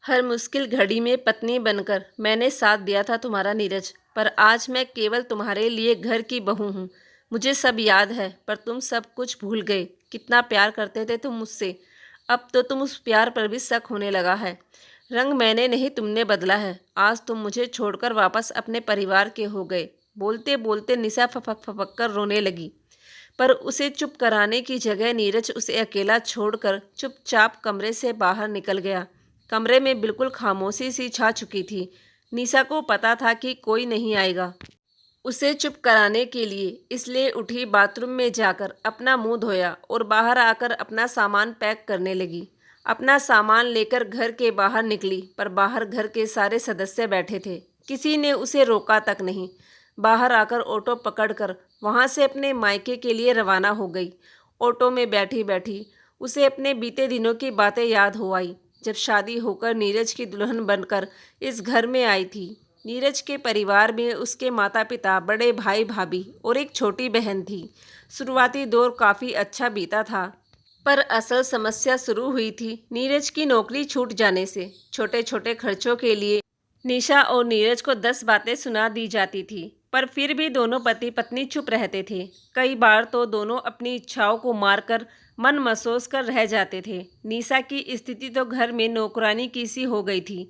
हर मुश्किल घड़ी में पत्नी बनकर मैंने साथ दिया था तुम्हारा नीरज। पर आज मैं केवल तुम्हारे लिए घर की बहू हूँ। मुझे सब याद है, पर तुम सब कुछ भूल गए। कितना प्यार करते थे तुम मुझसे। अब तो तुम उस प्यार पर भी शक होने लगा है। रंग मैंने नहीं, तुमने बदला है। आज तुम मुझे छोड़कर वापस अपने परिवार के हो गए। बोलते बोलते निशा फपक फपक कर रोने लगी। पर उसे चुप कराने की जगह नीरज उसे अकेला छोड़कर चुपचाप कमरे से बाहर निकल गया। कमरे में बिल्कुल खामोशी सी छा चुकी थी। निशा को पता था कि कोई नहीं आएगा उसे चुप कराने के लिए, इसलिए उठी, बाथरूम में जाकर अपना मुंह धोया और बाहर आकर अपना सामान पैक करने लगी। अपना सामान लेकर घर के बाहर निकली, पर बाहर घर के सारे सदस्य बैठे थे। किसी ने उसे रोका तक नहीं। बाहर आकर ऑटो पकड़कर वहां से अपने मायके के लिए रवाना हो गई। ऑटो में बैठी बैठी उसे अपने बीते दिनों की बातें याद हो आई, जब शादी होकर नीरज की दुल्हन बनकर इस घर में आई थी। नीरज के परिवार में उसके माता पिता, बड़े भाई भाभी और एक छोटी बहन थी। शुरुआती दौर काफ़ी अच्छा बीता था, पर असल समस्या शुरू हुई थी नीरज की नौकरी छूट जाने से। छोटे छोटे खर्चों के लिए निशा और नीरज को 10 बातें सुना दी जाती थी, पर फिर भी दोनों पति पत्नी चुप रहते थे। कई बार तो दोनों अपनी इच्छाओं को मारकर मन महसूस कर रह जाते थे। निशा की स्थिति तो घर में नौकरानी की सी हो गई थी,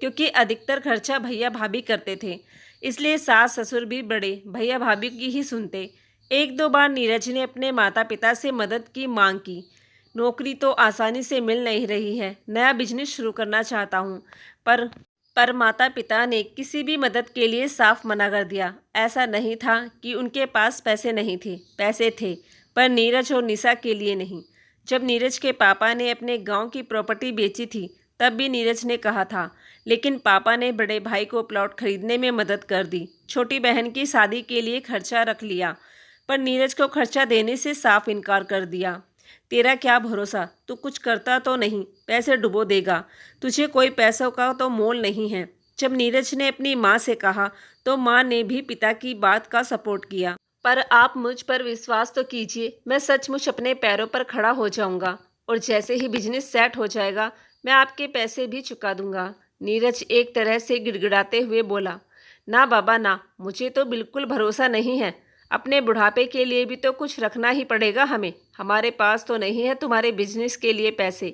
क्योंकि अधिकतर खर्चा भैया भाभी करते थे। इसलिए सास ससुर भी बड़े भैया भाभी की ही सुनते। एक दो बार नीरज ने अपने माता पिता से मदद की मांग की। नौकरी तो आसानी से मिल नहीं रही है, नया बिजनेस शुरू करना चाहता हूँ, पर पर माता पिता ने किसी भी मदद के लिए साफ मना कर दिया। ऐसा नहीं था कि उनके पास पैसे नहीं थे, पैसे थे, पर नीरज और निशा के लिए नहीं। जब नीरज के पापा ने अपने गांव की प्रॉपर्टी बेची थी, तब भी नीरज ने कहा था, लेकिन पापा ने बड़े भाई को प्लॉट खरीदने में मदद कर दी। छोटी बहन की शादी के लिए खर्चा रख लिया, पर नीरज को खर्चा देने से साफ इनकार कर दिया। तेरा क्या भरोसा, तू कुछ करता तो नहीं, पैसे डुबो देगा। तुझे कोई पैसों का तो मोल नहीं है। जब नीरज ने अपनी माँ से कहा, तो माँ ने भी पिता की बात का सपोर्ट किया। पर आप मुझ पर विश्वास तो कीजिए, मैं सचमुच अपने पैरों पर खड़ा हो जाऊंगा, और जैसे ही बिजनेस सेट हो जाएगा, मैं आपके पैसे भी चुका दूंगा। नीरज एक तरह से गिड़गिड़ाते हुए बोला, ना बाबा ना, मुझे तो बिल्कुल भरोसा नहीं है। अपने बुढ़ापे के लिए भी तो कुछ रखना ही पड़ेगा हमें। हमारे पास तो नहीं है तुम्हारे बिजनेस के लिए पैसे।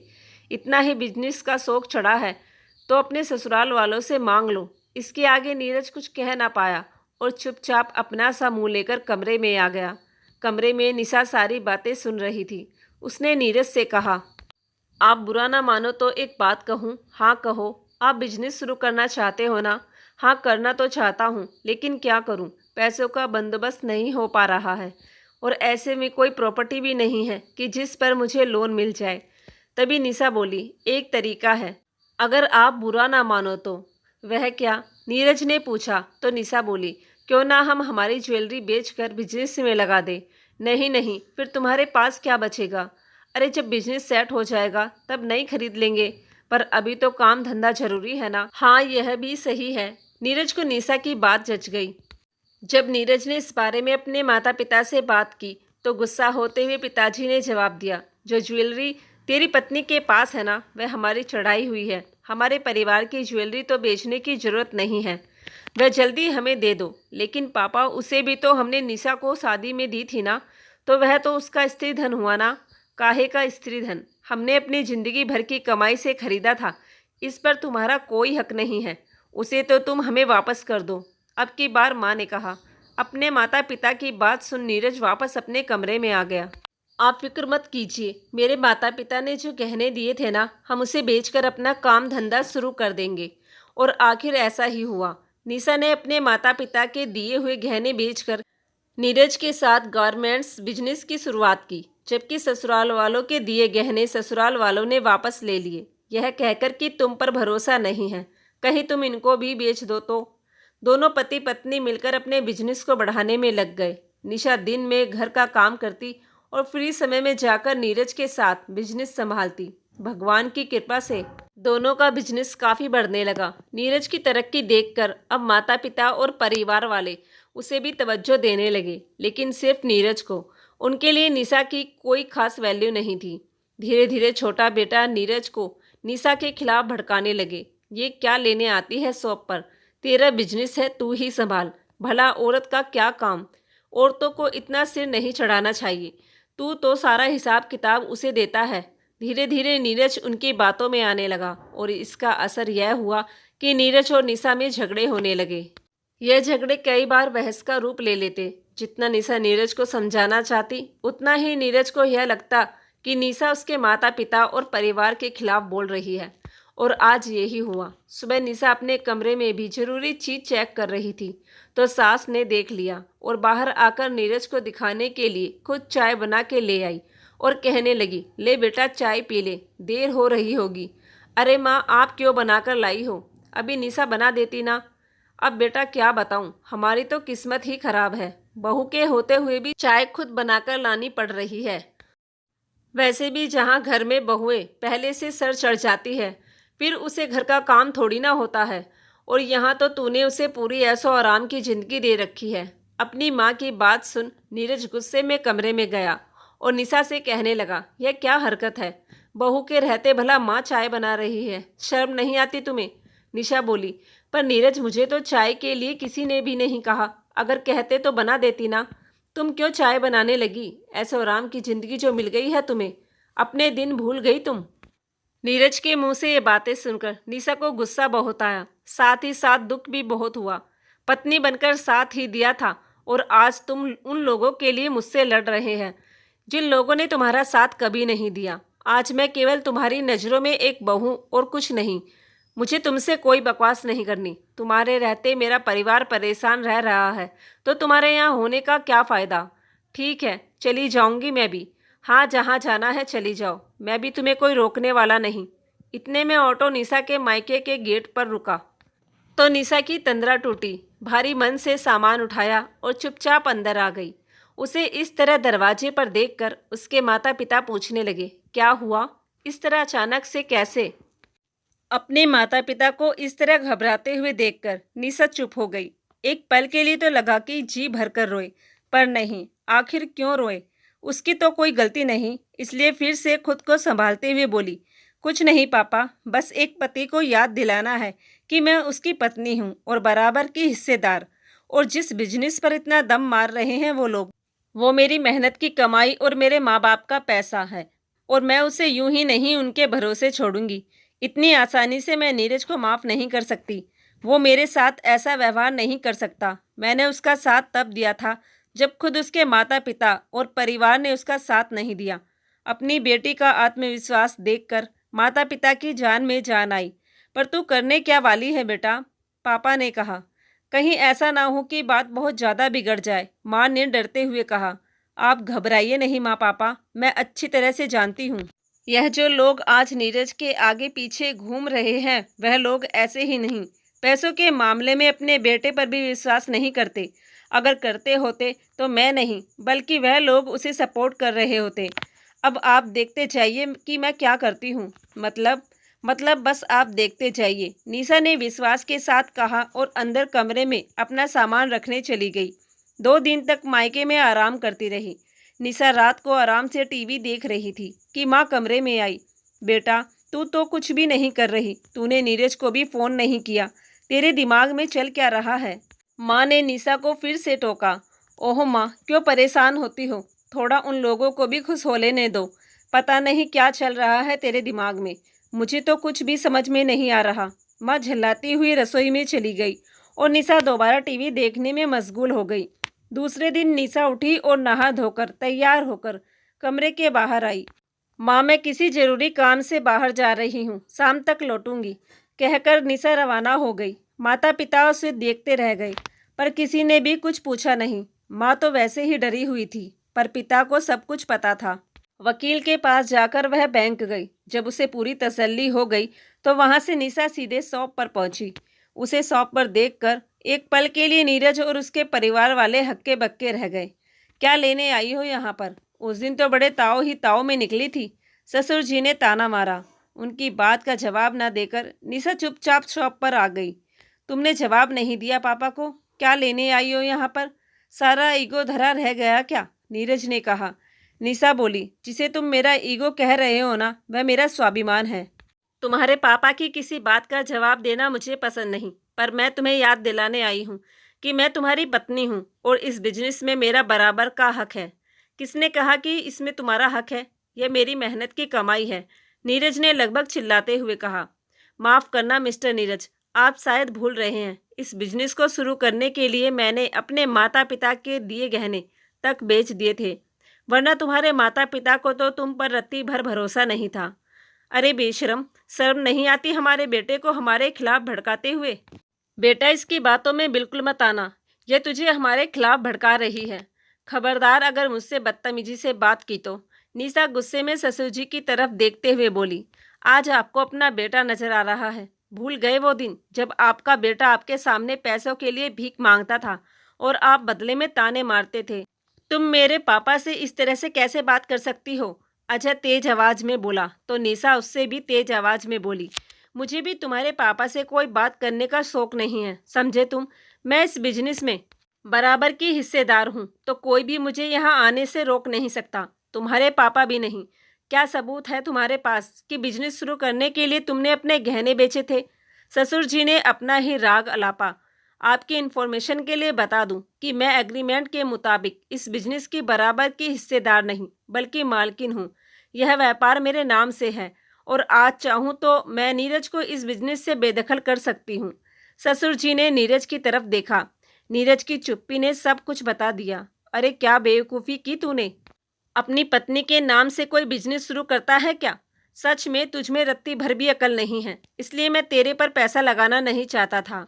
इतना ही बिजनेस का शौक चढ़ा है तो अपने ससुराल वालों से मांग लो। इसके आगे नीरज कुछ कह ना पाया और चुपचाप अपना सा मुंह लेकर कमरे में आ गया। कमरे में निशा सारी बातें सुन रही थी। उसने नीरज से कहा, आप बुरा ना मानो तो एक बात कहूँ? हाँ कहो। आप बिजनेस शुरू करना चाहते हो ना? हाँ करना तो चाहता हूँ, लेकिन क्या करूँ, पैसों का बंदोबस्त नहीं हो पा रहा है, और ऐसे में कोई प्रॉपर्टी भी नहीं है कि जिस पर मुझे लोन मिल जाए। तभी निशा बोली, एक तरीका है, अगर आप बुरा ना मानो तो। वह क्या? नीरज ने पूछा तो निशा बोली, क्यों ना हम हमारी ज्वेलरी बेचकर बिजनेस में लगा दें। नहीं नहीं, फिर तुम्हारे पास क्या बचेगा? अरे जब बिजनेस सेट हो जाएगा तब नई खरीद लेंगे, पर अभी तो काम धंधा जरूरी है ना। हाँ यह भी सही है। नीरज को निशा की बात जच गई। जब नीरज ने इस बारे में अपने माता पिता से बात की, तो गुस्सा होते हुए पिताजी ने जवाब दिया, जो ज्वेलरी तेरी पत्नी के पास है ना, वह हमारी चढ़ाई हुई है। हमारे परिवार की ज्वेलरी तो बेचने की जरूरत नहीं है, वह जल्दी हमें दे दो। लेकिन पापा, उसे भी तो हमने निशा को शादी में दी थी ना, तो वह तो उसका स्त्री धन हुआ ना। काहे का स्त्री धन? हमने अपनी जिंदगी भर की कमाई से खरीदा था। इस पर तुम्हारा कोई हक नहीं है। उसे तो तुम हमें वापस कर दो। अब की बार माँ ने कहा। अपने माता पिता की बात सुन नीरज वापस अपने कमरे में आ गया। आप फिक्र मत कीजिए, मेरे माता पिता ने जो गहने दिए थे ना, हम उसे बेचकर अपना काम धंधा शुरू कर देंगे। और आखिर ऐसा ही हुआ। निशा ने अपने माता पिता के दिए हुए गहने बेचकर नीरज के साथ गारमेंट्स बिजनेस की शुरुआत की, जबकि ससुराल वालों के दिए गहने ससुराल वालों ने वापस ले लिए, यह कहकर कि तुम पर भरोसा नहीं है, कहीं तुम इनको भी बेच दो तो। दोनों पति पत्नी मिलकर अपने बिजनेस को बढ़ाने में लग गए। निशा दिन में घर का काम करती और फ्री समय में जाकर नीरज के साथ बिजनेस संभालती। भगवान की कृपा से दोनों का बिजनेस काफ़ी बढ़ने लगा। नीरज की तरक्की देखकर अब माता पिता और परिवार वाले उसे भी तवज्जो देने लगे, लेकिन सिर्फ नीरज को। उनके लिए निशा की कोई खास वैल्यू नहीं थी। धीरे धीरे छोटा बेटा नीरज को निशा के खिलाफ भड़काने लगे। ये क्या लेने आती है शॉप पर? तेरा बिजनेस है, तू ही संभाल। भला औरत का क्या काम? औरतों को इतना सिर नहीं चढ़ाना चाहिए। तू तो सारा हिसाब किताब उसे देता है। धीरे धीरे नीरज उनकी बातों में आने लगा और इसका असर यह हुआ कि नीरज और निशा में झगड़े होने लगे। यह झगड़े कई बार बहस का रूप ले लेते। जितना निशा नीरज को समझाना चाहती, उतना ही नीरज को यह लगता कि निशा उसके माता पिता और परिवार के खिलाफ बोल रही है। और आज यही हुआ। सुबह निशा अपने कमरे में भी जरूरी चीज चेक कर रही थी तो सास ने देख लिया और बाहर आकर नीरज को दिखाने के लिए खुद चाय बना के ले आई और कहने लगी, ले बेटा चाय पी ले, देर हो रही होगी। अरे माँ, आप क्यों बनाकर लाई हो? अभी निशा बना देती ना। अब बेटा क्या बताऊं, हमारी तो किस्मत ही खराब है। बहू के होते हुए भी चाय खुद बनाकर लानी पड़ रही है। वैसे भी जहां घर में बहुएं पहले से सर चढ़ जाती है, फिर उसे घर का काम थोड़ी ना होता है। और यहाँ तो तूने उसे पूरी ऐशो आराम की जिंदगी दे रखी है। अपनी माँ की बात सुन नीरज गुस्से में कमरे में गया और निशा से कहने लगा, यह क्या हरकत है? बहू के रहते भला माँ चाय बना रही है, शर्म नहीं आती तुम्हें? निशा बोली, पर नीरज मुझे तो चाय के लिए किसी ने भी नहीं कहा। अगर कहते तो बना देती ना। तुम क्यों चाय बनाने लगी? ऐशो आराम की जिंदगी जो मिल गई है तुम्हें, अपने दिन भूल गई तुम। नीरज के मुंह से ये बातें सुनकर निशा को गुस्सा बहुत आया, साथ ही साथ दुख भी बहुत हुआ। पत्नी बनकर साथ ही दिया था और आज तुम उन लोगों के लिए मुझसे लड़ रहे हैं जिन लोगों ने तुम्हारा साथ कभी नहीं दिया। आज मैं केवल तुम्हारी नज़रों में एक बहू और कुछ नहीं। मुझे तुमसे कोई बकवास नहीं करनी। तुम्हारे रहते मेरा परिवार परेशान रह रहा है तो तुम्हारे यहाँ होने का क्या फ़ायदा? ठीक है, चली जाऊंगी मैं भी। हाँ, जहाँ जाना है चली जाओ, मैं भी तुम्हें कोई रोकने वाला नहीं। इतने में ऑटो निशा के मायके के गेट पर रुका तो निशा की तंद्रा टूटी। भारी मन से सामान उठाया और चुपचाप अंदर आ गई। उसे इस तरह दरवाजे पर देखकर उसके माता पिता पूछने लगे, क्या हुआ? इस तरह अचानक से कैसे? अपने माता पिता को इस तरह घबराते हुए देखकर निशा चुप हो गई। एक पल के लिए तो लगा कि जी भरकर रोए, पर नहीं। आखिर क्यों रोए? उसकी तो कोई गलती नहीं। इसलिए फिर से खुद को संभालते हुए बोली, कुछ नहीं पापा, बस एक पति को याद दिलाना है कि मैं उसकी पत्नी हूँ और बराबर की हिस्सेदार। और जिस बिजनेस पर इतना दम मार रहे हैं वो लोग, वो मेरी मेहनत की कमाई और मेरे माँ बाप का पैसा है और मैं उसे यूं ही नहीं उनके भरोसे छोड़ूंगी। इतनी आसानी से मैं नीरज को माफ़ नहीं कर सकती। वो मेरे साथ ऐसा व्यवहार नहीं कर सकता। मैंने उसका साथ तब दिया था जब खुद उसके माता पिता और परिवार ने उसका साथ नहीं दिया। अपनी बेटी का आत्मविश्वास देखकर माता पिता की जान में जान आई। पर तू करने क्या वाली है बेटा? पापा ने कहा। कहीं ऐसा ना हो कि बात बहुत ज़्यादा बिगड़ जाए, माँ ने डरते हुए कहा। आप घबराइए नहीं माँ पापा, मैं अच्छी तरह से जानती हूँ। यह जो लोग आज नीरज के आगे पीछे घूम रहे हैं वह लोग ऐसे ही नहीं। पैसों के मामले में अपने बेटे पर भी विश्वास नहीं करते। अगर करते होते तो मैं नहीं बल्कि वह लोग उसे सपोर्ट कर रहे होते। अब आप देखते जाइए कि मैं क्या करती हूँ। मतलब बस आप देखते जाइए, निशा ने विश्वास के साथ कहा और अंदर कमरे में अपना सामान रखने चली गई। 2 दिन तक मायके में आराम करती रही। निशा रात को आराम से टीवी देख रही थी कि माँ कमरे में आई। बेटा, तू तो कुछ भी नहीं कर रही। तूने नीरज को भी फ़ोन नहीं किया। तेरे दिमाग में चल क्या रहा है? माँ ने निशा को फिर से टोका। ओह माँ, क्यों परेशान होती हो? थोड़ा उन लोगों को भी खुश हो लेने दो। पता नहीं क्या चल रहा है तेरे दिमाग में। मुझे तो कुछ भी समझ में नहीं आ रहा। माँ झल्लाती हुई रसोई में चली गई और निशा दोबारा टीवी देखने में मशगूल हो गई। दूसरे दिन निशा उठी और नहा धोकर तैयार होकर कमरे के बाहर आई। माँ, मैं किसी ज़रूरी काम से बाहर जा रही हूँ, शाम तक लौटूंगी, कहकर निशा रवाना हो गई। माता पिता उसे देखते रह गए पर किसी ने भी कुछ पूछा नहीं। माँ तो वैसे ही डरी हुई थी पर पिता को सब कुछ पता था। वकील के पास जाकर वह बैंक गई। जब उसे पूरी तसल्ली हो गई तो वहाँ से निशा सीधे शॉप पर पहुँची। उसे शॉप पर देखकर एक पल के लिए नीरज और उसके परिवार वाले हक्के बक्के रह गए। क्या लेने आई हो यहाँ पर? उस दिन तो बड़े ताव ही ताव में निकली थी। ससुर जी ने ताना मारा। उनकी बात का जवाब न देकर निशा चुपचाप शॉप पर आ गई। तुमने जवाब नहीं दिया पापा को? क्या लेने आई हो यहाँ पर? सारा ईगो धरा रह गया क्या? नीरज ने कहा। निशा बोली, जिसे तुम मेरा ईगो कह रहे हो ना, वह मेरा स्वाभिमान है। तुम्हारे पापा की किसी बात का जवाब देना मुझे पसंद नहीं, पर मैं तुम्हें याद दिलाने आई हूँ कि मैं तुम्हारी पत्नी हूँ और इस बिजनेस में मेरा बराबर का हक है। किसने कहा कि इसमें तुम्हारा हक है? यह मेरी मेहनत की कमाई है, नीरज ने लगभग चिल्लाते हुए कहा। माफ़ करना मिस्टर नीरज, आप शायद भूल रहे हैं, इस बिजनेस को शुरू करने के लिए मैंने अपने माता पिता के दिए गहने तक बेच दिए थे, वरना तुम्हारे माता पिता को तो तुम पर रत्ती भर भरोसा नहीं था। अरे बेशरम, शर्म नहीं आती हमारे बेटे को हमारे खिलाफ भड़काते हुए? बेटा, इसकी बातों में बिल्कुल मत आना, यह तुझे हमारे खिलाफ भड़का रही है। खबरदार अगर मुझसे बदतमीजी से बात की तो। निशा गुस्से में ससुर जी की तरफ देखते हुए बोली। आज आपको अपना बेटा नजर आ रहा है? भूल गए वो दिन जब आपका बेटा आपके सामने पैसों के लिए भीख मांगता था और आप बदले में ताने मारते थे? तुम मेरे पापा से इस तरह से कैसे बात कर सकती हो? अजय तेज आवाज में बोला तो निशा उससे भी तेज आवाज में बोली। मुझे भी तुम्हारे पापा से कोई बात करने का शौक नहीं है, समझे तुम? मैं इस बिजनेस में बराबर की हिस्सेदार हूँ, तो कोई भी मुझे यहाँ आने से रोक नहीं सकता, तुम्हारे पापा भी नहीं। क्या सबूत है तुम्हारे पास कि बिजनेस शुरू करने के लिए तुमने अपने गहने बेचे थे? ससुर जी ने अपना ही राग अलापा। आपकी इन्फॉर्मेशन के लिए बता दूं कि मैं एग्रीमेंट के मुताबिक इस बिजनेस की बराबर की हिस्सेदार नहीं बल्कि मालकिन हूँ। यह व्यापार मेरे नाम से है और आज चाहूँ तो मैं नीरज को इस बिजनेस से बेदखल कर सकती हूँ। ससुर जी ने नीरज की तरफ देखा। नीरज की चुप्पी ने सब कुछ बता दिया। अरे क्या बेवकूफ़ी की तूने? अपनी पत्नी के नाम से कोई बिजनेस शुरू करता है क्या? सच में तुझ में रत्ती भर भी अकल नहीं है, इसलिए मैं तेरे पर पैसा लगाना नहीं चाहता था।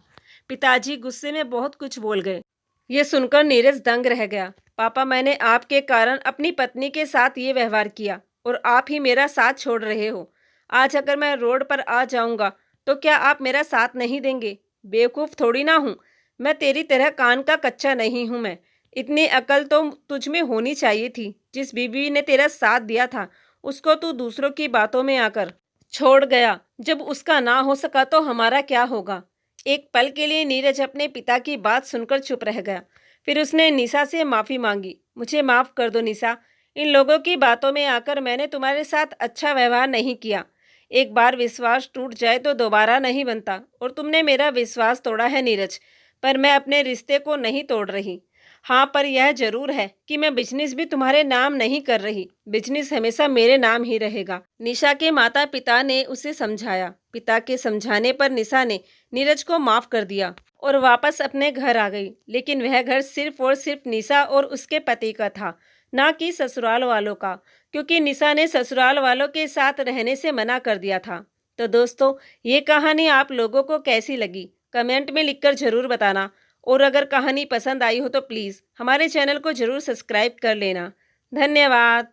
पिताजी गुस्से में बहुत कुछ बोल गए। ये सुनकर नीरज दंग रह गया। पापा, मैंने आपके कारण अपनी पत्नी के साथ ये व्यवहार किया और आप ही मेरा साथ छोड़ रहे हो। आज अगर मैं रोड पर आ जाऊंगा तो क्या आप मेरा साथ नहीं देंगे? बेवकूफ़ थोड़ी ना हूँ, मैं तेरी तरह कान का कच्चा नहीं हूँ। मैं इतनी अकल तो तुझ में होनी चाहिए थी। जिस बीवी ने तेरा साथ दिया था उसको तू दूसरों की बातों में आकर छोड़ गया। जब उसका ना हो सका तो हमारा क्या होगा? एक पल के लिए नीरज अपने पिता की बात सुनकर चुप रह गया। फिर उसने निशा से माफ़ी मांगी। मुझे माफ़ कर दो निशा, इन लोगों की बातों में आकर मैंने तुम्हारे साथ अच्छा व्यवहार नहीं किया। एक बार विश्वास टूट जाए तो दोबारा नहीं बनता और तुमने मेरा विश्वास तोड़ा है नीरज, पर मैं अपने रिश्ते को नहीं तोड़ रही। हाँ, पर यह जरूर है कि मैं बिजनेस भी तुम्हारे नाम नहीं कर रही। बिजनेस हमेशा मेरे नाम ही रहेगा। निशा के माता पिता ने उसे समझाया। पिता के समझाने पर निशा ने नीरज को माफ कर दिया और वापस अपने घर आ गई। लेकिन वह घर सिर्फ और सिर्फ निशा और उसके पति का था, ना कि ससुराल वालों का, क्योंकि निशा ने ससुराल वालों के साथ रहने से मना कर दिया था। तो दोस्तों, ये कहानी आप लोगों को कैसी लगी कमेंट में लिखकर ज़रूर बताना। और अगर कहानी पसंद आई हो तो प्लीज़ हमारे चैनल को ज़रूर सब्सक्राइब कर लेना। धन्यवाद।